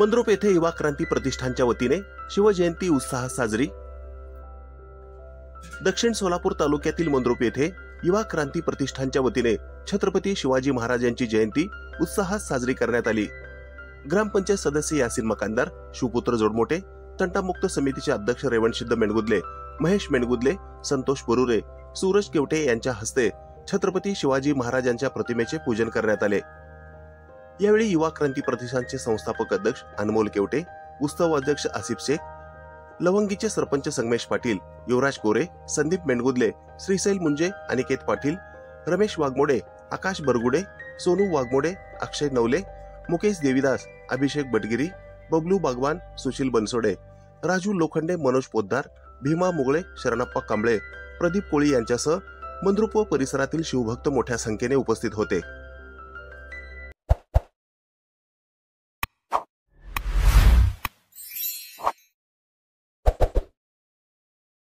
मंद्रुप येथे युवा क्रांती प्रतिष्ठानच्या वतीने शिवजयंती उत्साहात साजरी। दक्षिण सोलापूर तालुक्यातील मंद्रुप येथे युवा क्रांती प्रतिष्ठानच्या वतीने छत्रपती शिवाजी महाराज यांची जयंती उत्साहात साजरी करण्यात आली। ग्रामपंचायत सदस्य यासीन मकानदार, शिवपुत्र जोडमोठे, तंटामुक्त समितीचे अध्यक्ष रेवणसिद्ध मेणगुदले, महेश मेणगुदले, संतोष बरुरे, सूरज केवटे यांच्या हस्ते छत्रपती शिवाजी महाराजांच्या प्रतिमेचे पूजन करण्यात आले। यावेळी युवा क्रांती प्रतिष्ठानचे संस्थापक अध्यक्ष अनमोल केवटे, उत्सव अध्यक्ष आसिफ शेख, लवंगीचे सरपंच संगमेश पाटील, युवराज कोरे, संदीप मेणगुदले, श्रीशैल मुंजे, अनिकेत पाटील, रमेश वाघमोडे, आकाश बरगुडे, सोनू वाघमोडे, अक्षय नवले, मुकेश देवीदास, अभिषेक बटगिरी, बबलू बागवान, सुशील बनसोडे, राजू लोखंडे, मनोज पोद्दार, भीमा मुगळे, शरणप्पा कांबळे, प्रदीप कोळी यांच्यासह मंद्रुप व परिसरातील शिवभक्त मोठ्या संख्येने उपस्थित होते।